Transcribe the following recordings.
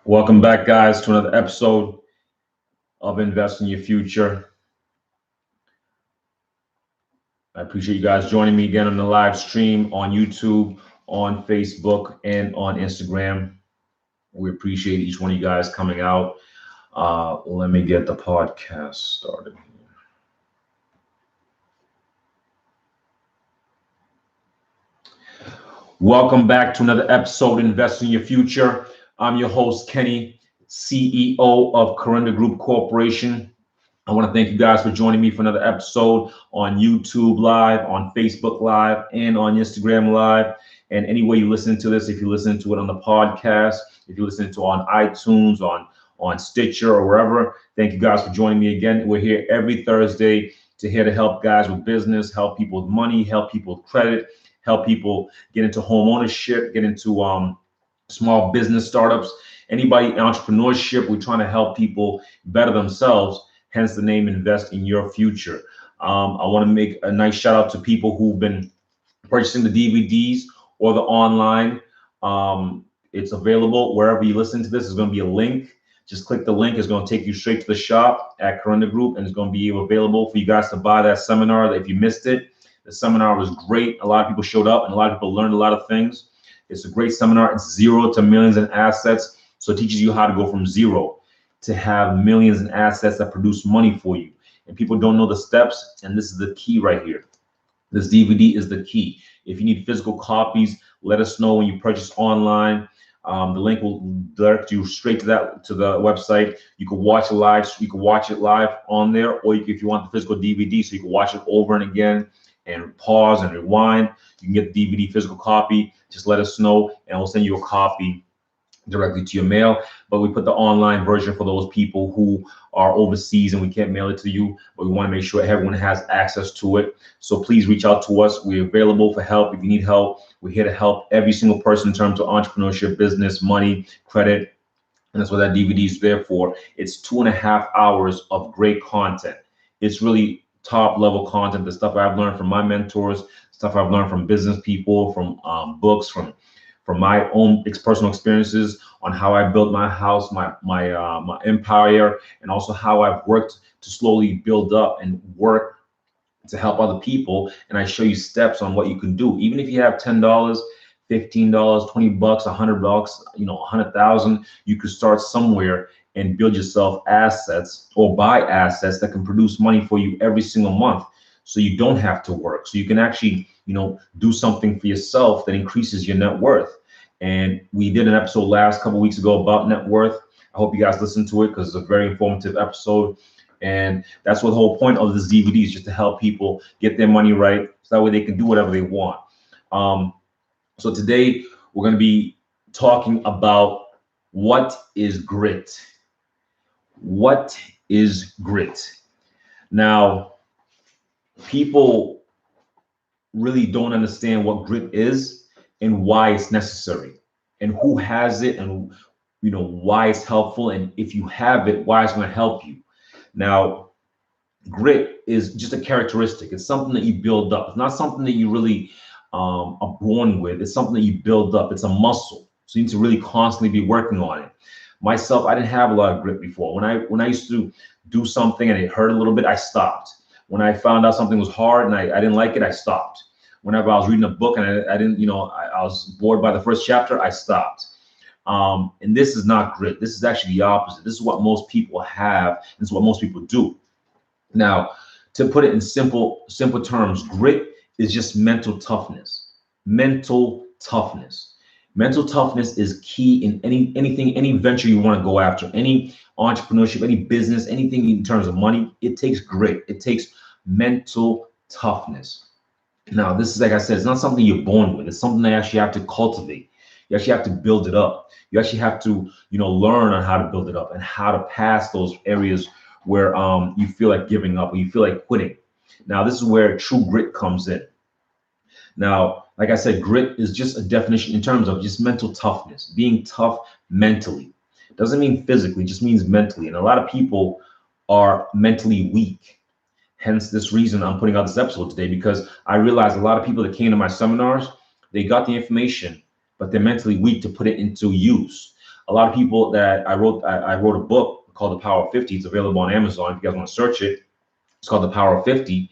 Welcome back, guys, to another episode of Invest in Your Future. I appreciate you guys joining me again on the live stream on YouTube, on Facebook, and on Instagram. We appreciate each one of you guys coming out. Let me get the podcast started. Welcome back to another episode of Invest in Your Future. I'm your host, Kenny, CEO of Kirunda Group Corporation. I want to thank you guys for joining me for another episode on YouTube Live, on Facebook Live, and on Instagram Live. And any way you listen to this, if you listen to it on the podcast, if you listen to it on iTunes, on Stitcher, or wherever, thank you guys for joining me again. We're here every Thursday to help guys with business, help people with money, help people with credit, help people get into home ownership, get into small business startups, anybody in entrepreneurship. We're trying to help people better themselves, hence the name Invest in Your Future. I want to make a nice shout out to people who've been purchasing the DVDs or the online. It's available wherever you listen to this. There's going to be a link. Just click the link. It's going to take you straight to the shop at Kirunda Group, and it's going to be available for you guys to buy that seminar. If you missed it, the seminar was great. A lot of people showed up, and a lot of people learned a lot of things. It's a great seminar. It's 0 to millions in assets. So it teaches you how to go from zero to have millions in assets that produce money for you. And people don't know the steps, and this is the key right here. This DVD is the key. If you need physical copies, let us know when you purchase online. The link will direct you straight to the website. You can watch it live. You can watch it live on there, or if you want the physical DVD, so you can watch it over and again and pause and rewind. You can get the DVD physical copy. Just let us know, and we'll send you a copy directly to your mail. But we put the online version for those people who are overseas and we can't mail it to you, but we want to make sure everyone has access to it. So please reach out to us. We're available for help. If you need help, we're here to help every single person in terms of entrepreneurship, business, money, credit. And that's what that DVD is there for. It's 2.5 hours of great content. It's really top level content, the stuff I've learned from my mentors, stuff I've learned from business people, from books, from my own personal experiences on how I built my house, my empire, and also how I've worked to slowly build up and work to help other people. And I show you steps on what you can do. Even if you have $10, $15, $20, $100, 100,000, you could start somewhere and build yourself assets or buy assets that can produce money for you every single month. So you don't have to work. So you can actually, do something for yourself that increases your net worth. And we did an episode last couple weeks ago about net worth. I hope you guys listened to it because it's a very informative episode. And that's what the whole point of this DVD is, just to help people get their money right, so that way they can do whatever they want. So today we're going to be talking about what is grit. What is grit? Now, people really don't understand what grit is and why it's necessary and who has it and why it's helpful, and if you have it, why it's going to help you. Now, grit is just a characteristic. It's something that you build up. It's not something that you really are born with. It's something that you build up. It's a muscle, so you need to really constantly be working on it. Myself, I didn't have a lot of grit before. When I used to do something and it hurt a little bit, I stopped. When I found out something was hard and I didn't like it, I stopped. Whenever I was reading a book and I didn't, I was bored by the first chapter, I stopped. And this is not grit. This is actually the opposite. This is what most people have. This is what most people do. Now, to put it in simple terms, grit is just mental toughness. Mental toughness. Mental toughness is key in any venture you want to go after, any entrepreneurship, any business, anything in terms of money. It takes grit. It takes mental toughness. Now, this is, like I said, it's not something you're born with. It's something that you actually have to cultivate. You actually have to build it up. You actually have to, learn on how to build it up and how to pass those areas where you feel like giving up or you feel like quitting. Now, this is where true grit comes in. Now, like I said, grit is just a definition in terms of just mental toughness, being tough mentally. It doesn't mean physically, it just means mentally. And a lot of people are mentally weak. Hence this reason I'm putting out this episode today, because I realized a lot of people that came to my seminars, they got the information, but they're mentally weak to put it into use. A lot of people that I wrote a book called The Power of 50. It's available on Amazon if you guys want to search it. It's called The Power of 50.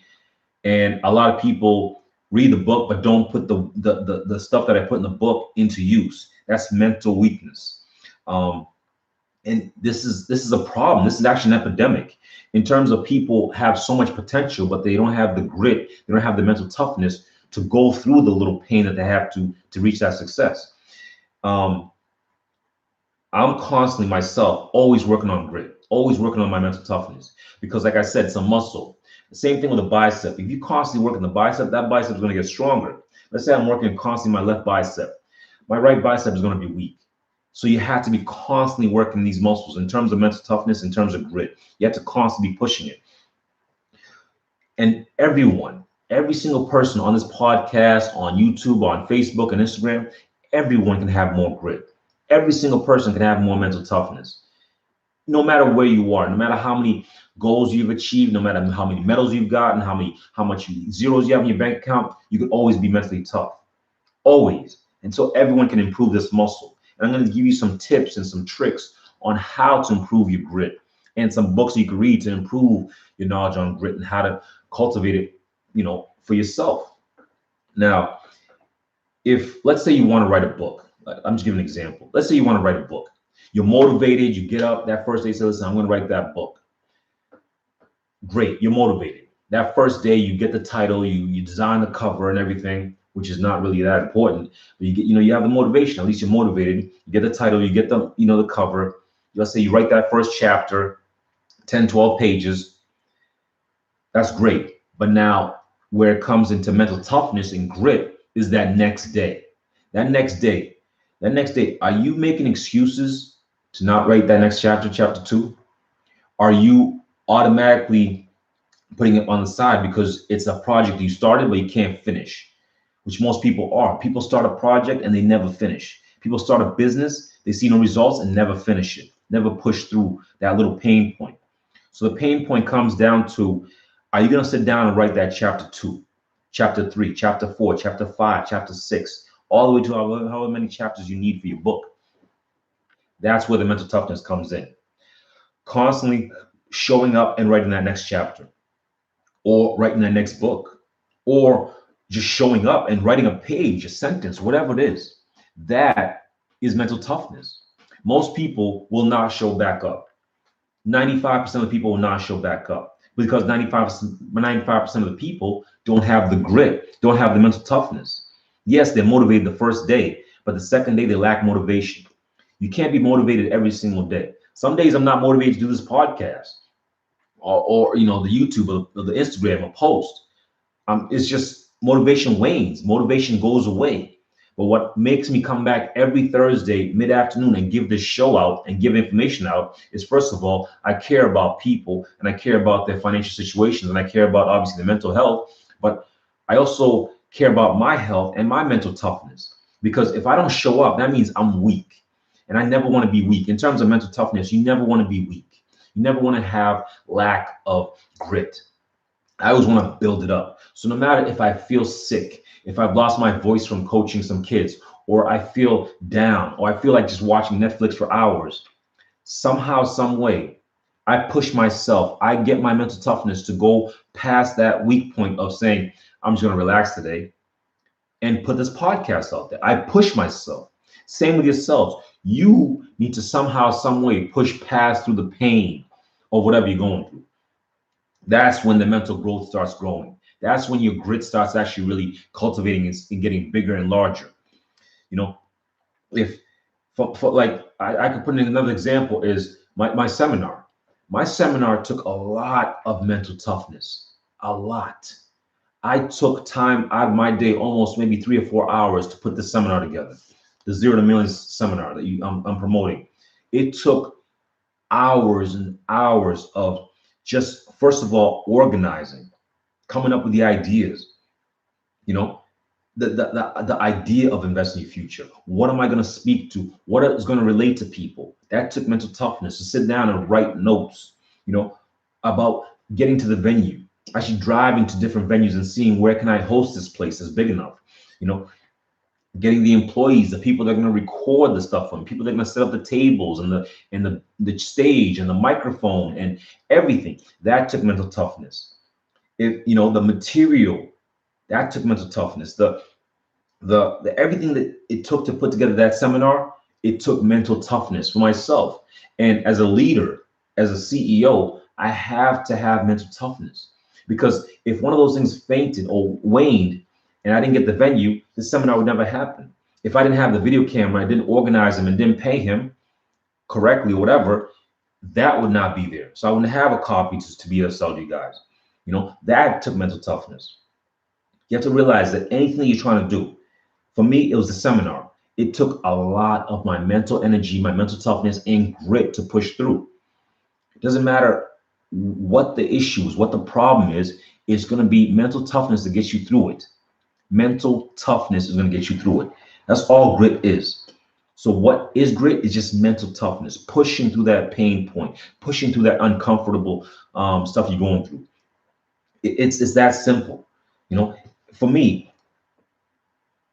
And a lot of people read the book but don't put the stuff that I put in the book into use. That's mental weakness. And this is a problem. This is actually an epidemic in terms of people have so much potential, but they don't have the grit. They don't have the mental toughness to go through the little pain that they have to reach that success. I'm constantly myself always working on grit, always working on my mental toughness, because like I said, it's a muscle. The same thing with a bicep. If you constantly work on the bicep, that bicep is going to get stronger. Let's say I'm working constantly my left bicep. My right bicep is going to be weak. So you have to be constantly working these muscles in terms of mental toughness, in terms of grit. You have to constantly be pushing it. And every single person on this podcast, on YouTube, on Facebook and Instagram, everyone can have more grit. Every single person can have more mental toughness. No matter where you are, no matter how many goals you've achieved, no matter how many medals you've gotten, how much zeros you have in your bank account, you can always be mentally tough. Always. And so everyone can improve this muscle. And I'm going to give you some tips and some tricks on how to improve your grit, and some books you can read to improve your knowledge on grit and how to cultivate it, for yourself. Now, if let's say you want to write a book, I'm just giving an example. Let's say you want to write a book. You're motivated. You get up that first day, say, listen, I'm going to write that book. Great. You're motivated. That first day, you get the title, you design the cover and everything, which is not really that important. But you get, you have the motivation. At least you're motivated. You get the title, you get the, the cover. Let's say you write that first chapter, 10, 12 pages. That's great. But now where it comes into mental toughness and grit is that next day. That next day, are you making excuses to not write that next chapter, chapter 2? Are you automatically putting it on the side because it's a project you started but you can't finish? Which most people are. People start a project and they never finish. People start a business, they see no results and never finish it, never push through that little pain point. So the pain point comes down to, are you going to sit down and write that chapter 2, chapter 3, chapter 4, chapter 5, chapter 6, all the way to however many chapters you need for your book? That's where the mental toughness comes in. Constantly showing up and writing that next chapter, or writing that next book, or just showing up and writing a page, a sentence, whatever it is. That is mental toughness. Most people will not show back up. 95% of the people will not show back up because 95% of the people don't have the grit, don't have the mental toughness. Yes, they're motivated the first day, but the second day they lack motivation. You can't be motivated every single day. Some days I'm not motivated to do this podcast or the YouTube or the Instagram or post. It's just motivation wanes, motivation goes away. But what makes me come back every Thursday mid-afternoon and give this show out and give information out is, first of all, I care about people and I care about their financial situations and I care about obviously their mental health, but I also care about my health and my mental toughness. Because if I don't show up, that means I'm weak. And I never want to be weak. In terms of mental toughness, you never want to be weak. You never want to have lack of grit. I always want to build it up. So no matter if I feel sick, if I've lost my voice from coaching some kids, or I feel down, or I feel like just watching Netflix for hours, somehow, some way, I push myself. I get my mental toughness to go past that weak point of saying, I'm just going to relax today and put this podcast out there. I push myself. Same with yourselves. You need to somehow, some way push past through the pain of whatever you're going through. That's when the mental growth starts growing. That's when your grit starts actually really cultivating and getting bigger and larger. If like I could put in another example is my seminar. My seminar took a lot of mental toughness, a lot. I took time out of my day, almost maybe 3 or 4 hours to put this seminar together. The 0 to Millions seminar that I'm promoting. It took hours and hours of just, first of all, organizing, coming up with the ideas, the idea of investing in your future. What am I going to speak to? What is going to relate to people? That took mental toughness to sit down and write notes, about getting to the venue, actually driving to different venues and seeing where can I host this place that's big enough, getting the employees, the people that are going to record the stuff for them, people that are going to set up the tables and the stage and the microphone and everything. That took mental toughness. If you know the material, that took mental toughness. The everything that it took to put together that seminar, it took mental toughness for myself. And as a leader, as a CEO, I have to have mental toughness, because if one of those things fainted or waned and I didn't get the venue, the seminar would never happen. If I didn't have the video camera, I didn't organize him and didn't pay him correctly or whatever, that would not be there. So I wouldn't have a copy to be able to sell to you guys. You know, that took mental toughness. You have to realize that anything you're trying to do, for me, it was the seminar. It took a lot of my mental energy, my mental toughness, and grit to push through. It doesn't matter what the issue is, what the problem is, it's going to be mental toughness that gets you through it. Mental toughness is going to get you through it. That's all grit is. So what is grit? Is just mental toughness, pushing through that pain point, pushing through that uncomfortable stuff you're going through. It's that simple. You know, for me,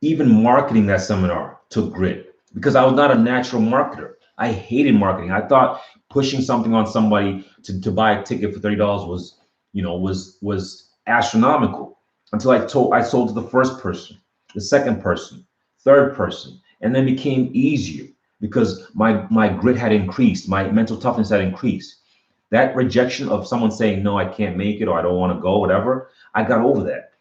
even marketing that seminar took grit, because I was not a natural marketer. I hated marketing. I thought pushing something on somebody to buy a ticket for $30 was, was astronomical, until I sold to the first person, the second person, third person, and then became easier because my grit had increased, my mental toughness had increased. That rejection of someone saying, no, I can't make it, or I don't want to go, whatever, I got over that.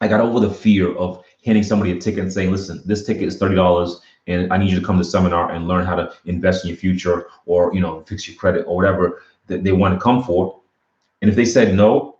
I got over the fear of handing somebody a ticket and saying, listen, this ticket is $30 and I need you to come to the seminar and learn how to invest in your future, or, fix your credit, or whatever that they want to come for. And if they said no,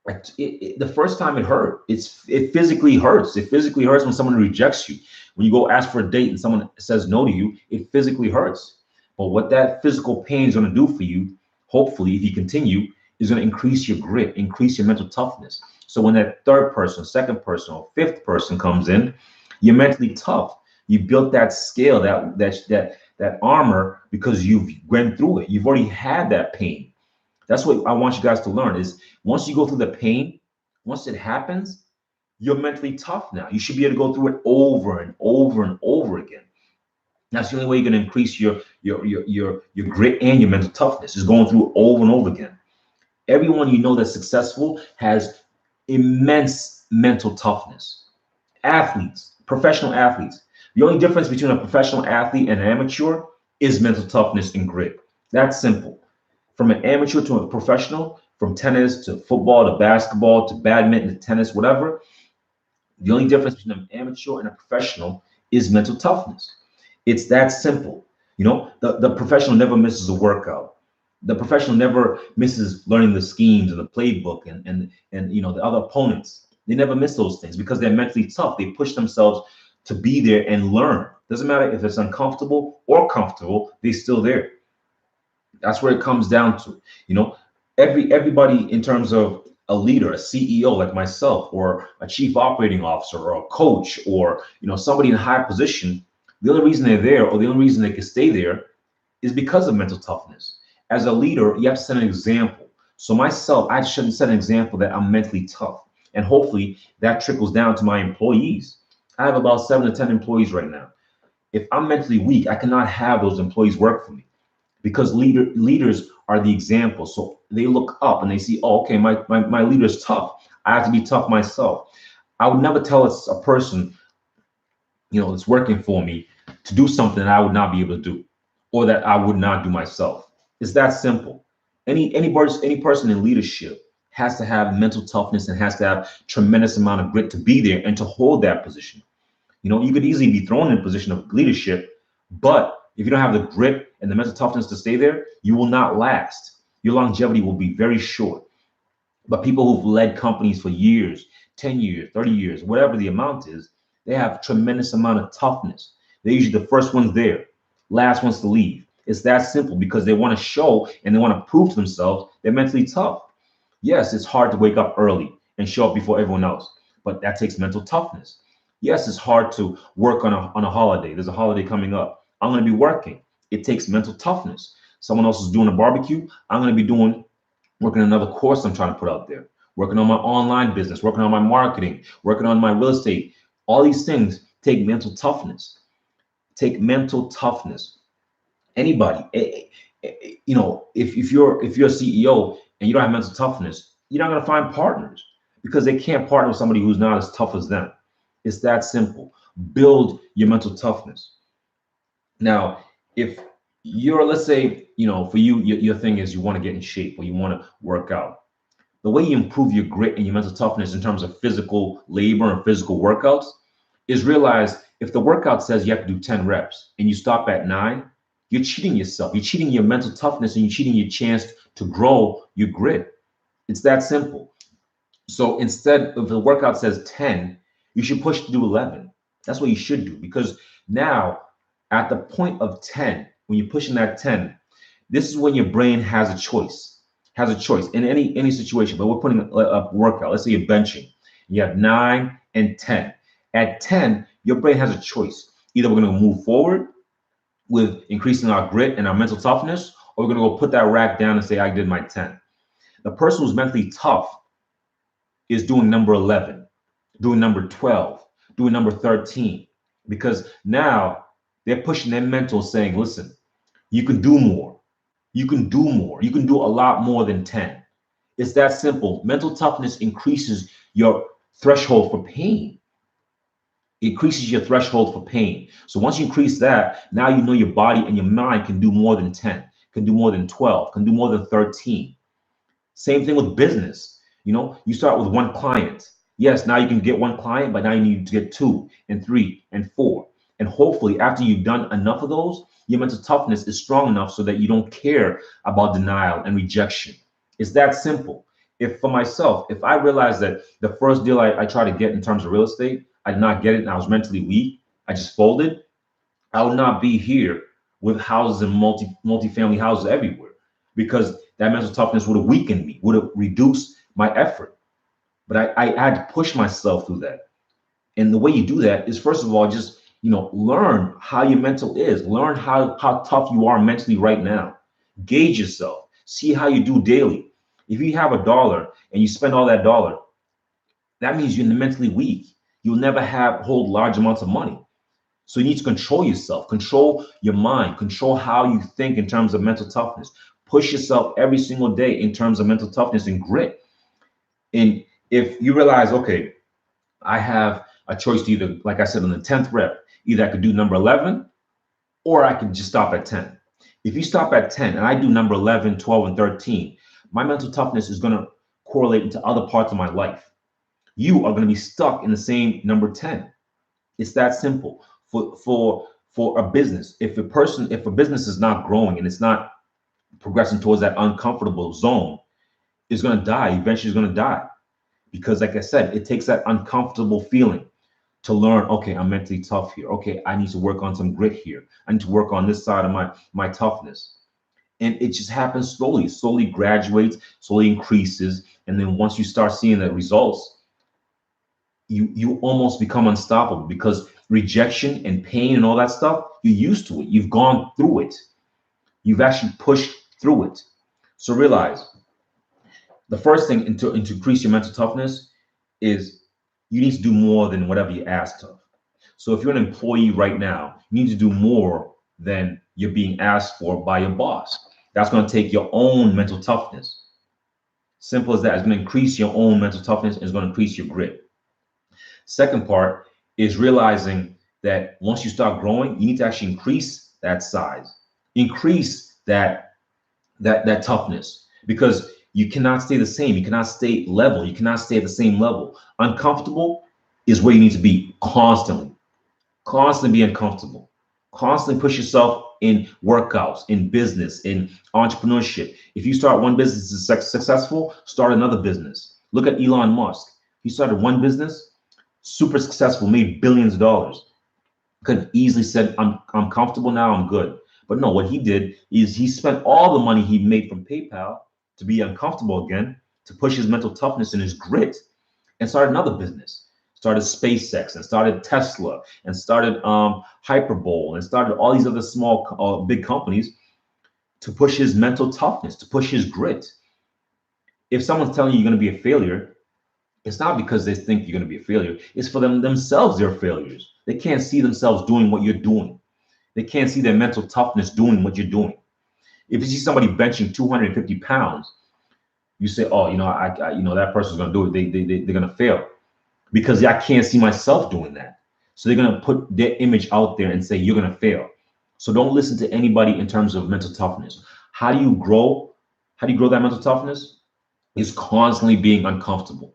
the first time it hurt. It physically hurts. It physically hurts when someone rejects you. When you go ask for a date and someone says no to you, it physically hurts. But what that physical pain is going to do for you, hopefully, if you continue, is going to increase your grit, increase your mental toughness. So when that third person, second person, or fifth person comes in, you're mentally tough. You built that scale, that armor, because you've went through it. You've already had that pain. That's what I want you guys to learn, is once you go through the pain, once it happens, you're mentally tough now. You should be able to go through it over and over and over again. That's the only way you're going to increase your grit and your mental toughness, is going through it over and over again. Everyone you know that's successful has immense mental toughness. Athletes, professional athletes. The only difference between a professional athlete and an amateur is mental toughness and grit. That's simple. From an amateur to a professional, from tennis to football to basketball to badminton to tennis, whatever, the only difference between an amateur and a professional is mental toughness. It's that simple. The professional never misses a workout. The professional never misses learning the schemes and the playbook and the other opponents. They never miss those things because they're mentally tough. They push themselves to be there and learn. Doesn't matter if it's uncomfortable or comfortable, they're still there. That's where it comes down to. Everybody, in terms of a leader, a CEO like myself, or a chief operating officer, or a coach, or somebody in a high position, the only reason they're there, or the only reason they can stay there, is because of mental toughness. As a leader, you have to set an example. So myself, I shouldn't set an example that I'm mentally tough, and hopefully that trickles down to my employees. I have about 7 to 10 employees right now. If I'm mentally weak, I cannot have those employees work for me, because leaders are the example. So they look up and they see, oh, okay, my leader is tough. I have to be tough myself. I would never tell a person, that's working for me, to do something that I would not be able to do, or that I would not do myself. It's that simple. Any person in leadership has to have mental toughness and has to have tremendous amount of grit to be there and to hold that position. You could easily be thrown in a position of leadership, but if you don't have the grit and the mental toughness to stay there, you will not last. Your longevity will be very short. But people who've led companies for years, 10 years, 30 years, whatever the amount is, they have tremendous amount of toughness. They're usually the first ones there, last ones to leave. It's that simple, because they want to show and they want to prove to themselves they're mentally tough. Yes, it's hard to wake up early and show up before everyone else, but that takes mental toughness. Yes, it's hard to work on a holiday. There's a holiday coming up. I'm going to be working. It takes mental toughness. Someone else is doing a barbecue. I'm going to be working another course I'm trying to put out there, working on my online business, working on my marketing, working on my real estate. All these things Take mental toughness. Take mental toughness. Anybody, if you're a CEO and you don't have mental toughness, you're not gonna find partners because they can't partner with somebody who's not as tough as them. It's that simple. Build your mental toughness. Now, if you're, let's say, for you, your thing is you want to get in shape or you want to work out. The way you improve your grit and your mental toughness in terms of physical labor and physical workouts is realize if the workout says you have to do 10 reps and you stop at 9, you're cheating yourself. You're cheating your mental toughness and you're cheating your chance to grow your grit. It's that simple. So instead, if the workout says 10, you should push to do 11. That's what you should do, because now at the point of 10, when you're pushing that 10, this is when your brain has a choice. In any situation. But we're putting a workout. Let's say you're benching. You have 9 and 10. At 10, your brain has a choice. Either we're going to move forward with increasing our grit and our mental toughness, or we're going to go put that rack down and say, I did my 10. The person who's mentally tough is doing number 11, doing number 12, doing number 13, because now they're pushing their mental, saying, listen, you can do more. You can do more. You can do a lot more than 10. It's that simple. Mental toughness increases your threshold for pain. It increases your threshold for pain. So once you increase that, now you know your body and your mind can do more than 10, can do more than 12, can do more than 13. Same thing with business. You start with one client. Yes, now you can get one client, but now you need to get 2 and 3 and 4. And hopefully after you've done enough of those, your mental toughness is strong enough so that you don't care about denial and rejection. It's that simple. For myself, if I realized that the first deal I tried to get in terms of real estate, I did not get it and I was mentally weak, I just folded, I would not be here with houses and multi-family houses everywhere, because that mental toughness would have weakened me, would have reduced my effort. But I had to push myself through that. And the way you do that is, first of all, just learn how your mental is. Learn how tough you are mentally right now. Gauge yourself. See how you do daily. If you have $1 and you spend all that dollar, that means you're mentally weak. You'll never hold large amounts of money. So you need to control yourself, control your mind, control how you think in terms of mental toughness. Push yourself every single day in terms of mental toughness and grit. And if you realize, okay, I have a choice to either, like I said, on the 10th rep, either I could do number 11 or I could just stop at 10. If you stop at 10 and I do number 11, 12, and 13, my mental toughness is going to correlate into other parts of my life. You are going to be stuck in the same number 10. It's that simple. For a business, if a business is not growing and it's not progressing towards that uncomfortable zone, it's going to die. Eventually it's going to die. Because like I said, it takes that uncomfortable feeling to learn, okay, I'm mentally tough here. Okay, I need to work on some grit here. I need to work on this side of my toughness. And it just happens slowly graduates, slowly increases. And then once you start seeing the results, you almost become unstoppable, because rejection and pain and all that stuff, you're used to it. You've gone through it. You've actually pushed through it. So realize the first thing to increase your mental toughness is you need to do more than whatever you're asked of. So if you're an employee right now, you need to do more than you're being asked for by your boss. That's going to take your own mental toughness. Simple as that. It's going to increase your own mental toughness and it's going to increase your grit. Second part is realizing that once you start growing, you need to actually increase that size, increase that toughness, because you cannot stay the same. You cannot stay level. You cannot stay at the same level. Uncomfortable is where you need to be constantly. Constantly be uncomfortable. Constantly push yourself in workouts, in business, in entrepreneurship. If you start one business is successful, start another business. Look at Elon Musk. He started one business, super successful, made billions of dollars. Could have easily said, I'm comfortable now, I'm good. But no, what he did is he spent all the money he made from PayPal to be uncomfortable again, to push his mental toughness and his grit, and started another business. Started SpaceX and started Tesla and started Hyperbole and started all these other small, big companies to push his mental toughness, to push his grit. If someone's telling you you're going to be a failure, It's not because they think you're going to be a failure. It's for themselves, they're failures. They can't see themselves doing what you're doing. They can't see their mental toughness doing what you're doing. If you see somebody benching 250 pounds, you say, oh, that person's going to do it. They're going to fail because I can't see myself doing that. So they're going to put their image out there and say, you're going to fail. So don't listen to anybody in terms of mental toughness. How do you grow? How do you grow that mental toughness? Is constantly being uncomfortable,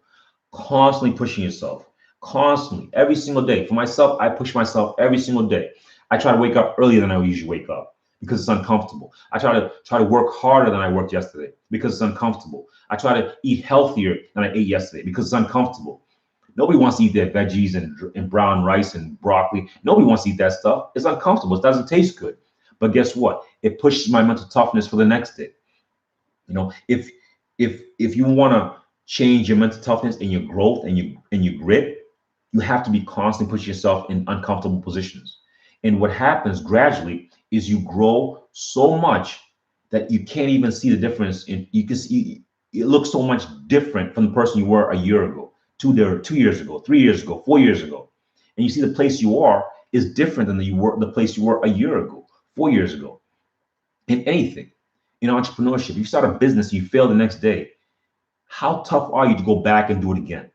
constantly pushing yourself, constantly, every single day. For myself, I push myself every single day. I try to wake up earlier than I usually wake up because it's uncomfortable. I try to work harder than I worked yesterday because it's uncomfortable. I try to eat healthier than I ate yesterday because it's uncomfortable. Nobody wants to eat their veggies and brown rice and broccoli. Nobody wants to eat that stuff. It's uncomfortable. It doesn't taste good. But guess what? It pushes my mental toughness for the next day. If you want to change your mental toughness and your growth and your grit, you have to be constantly pushing yourself in uncomfortable positions. And what happens gradually is you grow so much that you can't even see the difference. You can see it looks so much different from the person you were a year ago, 2 years ago, 3 years ago, 4 years ago. And you see the place you are is different than the place you were a year ago, 4 years ago. In anything, in entrepreneurship, you start a business, you fail the next day. How tough are you to go back and do it again?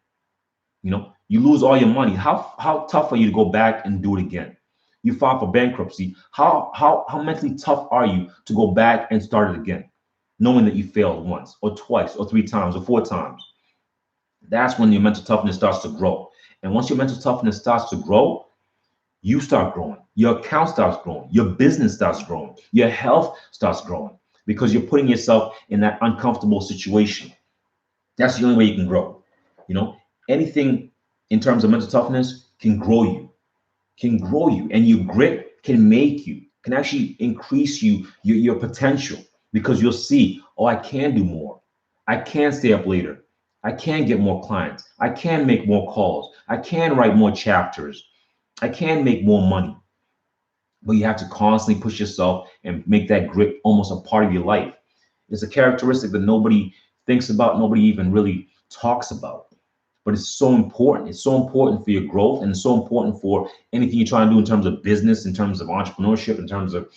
You lose all your money. How tough are you to go back and do it again? You file for bankruptcy. How mentally tough are you to go back and start it again, knowing that you failed once or twice or 3 times or 4 times? That's when your mental toughness starts to grow. And once your mental toughness starts to grow, you start growing. Your account starts growing. Your business starts growing. Your health starts growing because you're putting yourself in that uncomfortable situation. That's the only way you can grow. Anything in terms of mental toughness can grow you, and your grit can make you, can actually increase your potential because you'll see, oh, I can do more. I can stay up later. I can get more clients. I can make more calls. I can write more chapters. I can make more money. But you have to constantly push yourself and make that grit almost a part of your life. It's a characteristic that nobody thinks about, nobody even really talks about. But it's so important. It's so important for your growth, and it's so important for anything you're trying to do in terms of business, in terms of entrepreneurship, in terms of,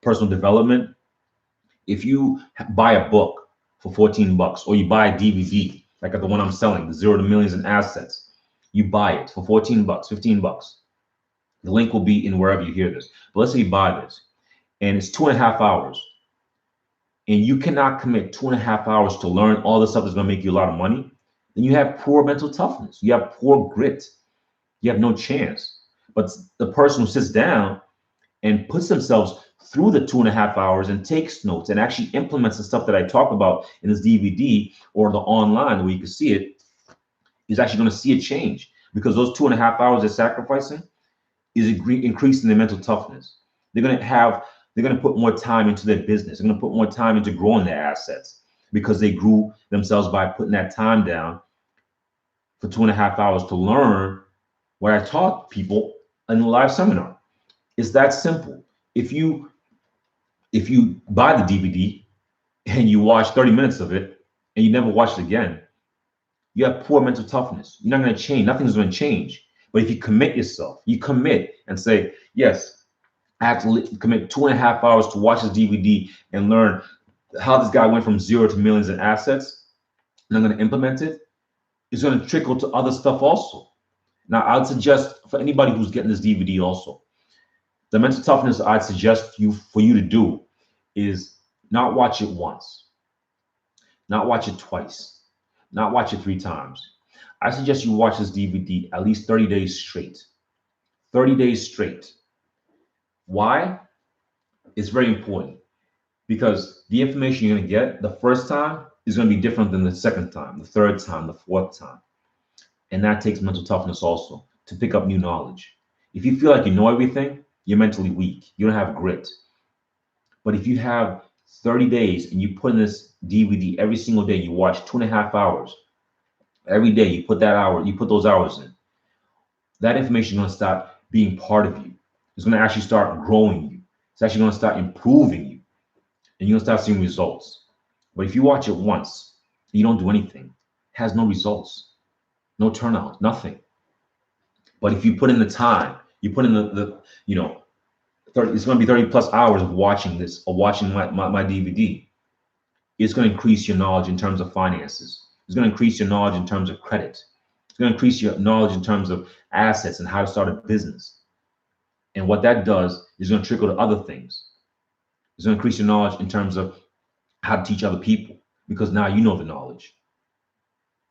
personal development. If you buy a book for $14 or you buy a DVD, like the one I'm selling, the 0 to Millions in Assets, you buy it for $14, $15. The link will be in wherever you hear this. But let's say you buy this and it's 2.5 hours, and you cannot commit 2.5 hours to learn all the stuff that's going to make you a lot of money, then you have poor mental toughness. You have poor grit. You have no chance. But the person who sits down and puts themselves through the 2.5 hours and takes notes and actually implements the stuff that I talk about in this DVD or the online where you can see it, is actually going to see a change, because those 2.5 hours they're sacrificing is increasing their mental toughness. They're going to put more time into their business. They're going to put more time into growing their assets because they grew themselves by putting that time down for 2.5 hours to learn what I taught people in the live seminar. It's that simple. If you buy the DVD and you watch 30 minutes of it and you never watch it again, you have poor mental toughness. You're not going to change. Nothing's going to change. But if you commit yourself, you commit and say, yes, I have to commit 2.5 hours to watch this DVD and learn how this guy went from 0 to millions in assets, and I'm going to implement it, it's going to trickle to other stuff also. Now, I would suggest for anybody who's getting this DVD also, the mental toughness I'd suggest for you to do is not watch it once, not watch it twice, not watch it 3 times. I suggest you watch this DVD at least 30 days straight. 30 days straight. Why? It's very important, because the information you're going to get the first time is going to be different than the second time, the third time, the fourth time. And that takes mental toughness also, to pick up new knowledge. If you feel like you know everything, you're mentally weak. You don't have grit. But if you have 30 days and you put in this DVD every single day, you watch 2.5 hours every day, you put those hours in, that information is going to start being part of you. It's going to actually start growing you. It's actually going to start improving you, and you're going to start seeing results. But if you watch it once, you don't do anything, it has no results. no turnout, nothing. But if you put in the time, you put in the 30, it's going to be 30 plus hours of watching this or watching my DVD. It's going to increase your knowledge in terms of finances. It's going to increase your knowledge in terms of credit. It's going to increase your knowledge in terms of assets and how to start a business. And what that does is going to trickle to other things. It's going to increase your knowledge in terms of how to teach other people, because now you know the knowledge.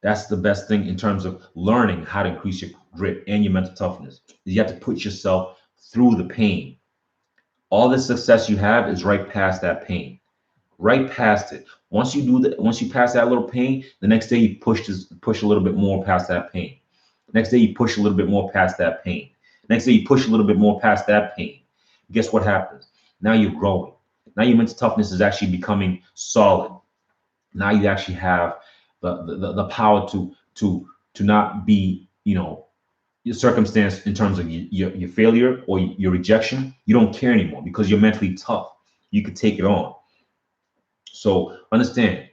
That's the best thing in terms of learning how to increase your grit and your mental toughness. You have to put yourself through the pain. All the success you have is right past that pain, right past it. Once you do that, once you pass that little pain, the next day you push a little bit more past that pain. Next day you push a little bit more past that pain. Next day you push a little bit more past that pain. Guess what happens? Now you're growing. Now your mental toughness is actually becoming solid. Now you actually have the power to not be, your circumstance in terms of your failure or your rejection. You don't care anymore because you're mentally tough. You can take it on. So understand,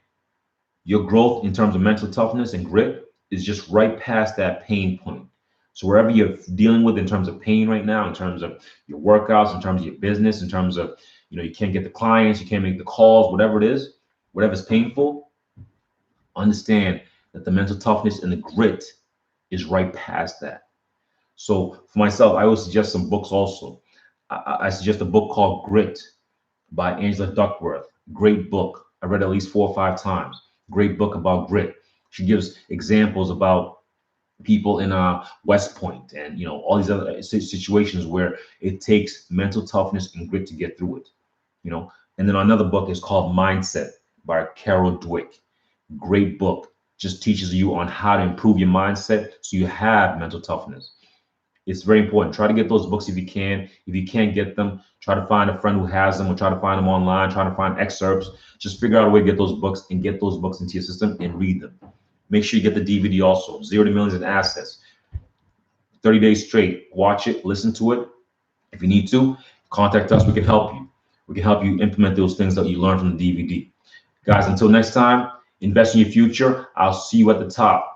your growth in terms of mental toughness and grit is just right past that pain point. So wherever you're dealing with in terms of pain right now, in terms of your workouts, in terms of your business, in terms of, you can't get the clients, you can't make the calls, whatever it is, whatever's painful, understand that the mental toughness and the grit is right past that. So for myself, I always suggest some books also. I suggest a book called Grit by Angela Duckworth. Great book. I read it at least 4 or 5 times. Great book about grit. She gives examples about people in West Point and all these other situations where it takes mental toughness and grit to get through it. And then another book is called Mindset by Carol Dweck. Great book. Just teaches you on how to improve your mindset so you have mental toughness. It's very important. Try to get those books if you can. If you can't get them, try to find a friend who has them or try to find them online, try to find excerpts. Just figure out a way to get those books and get those books into your system and read them. Make sure you get the DVD also, 0 to Millions in Assets. 30 days straight. Watch it, listen to it. If you need to, contact us. We can help you. We can help you implement those things that you learned from the DVD. Guys, until next time, invest in your future. I'll see you at the top.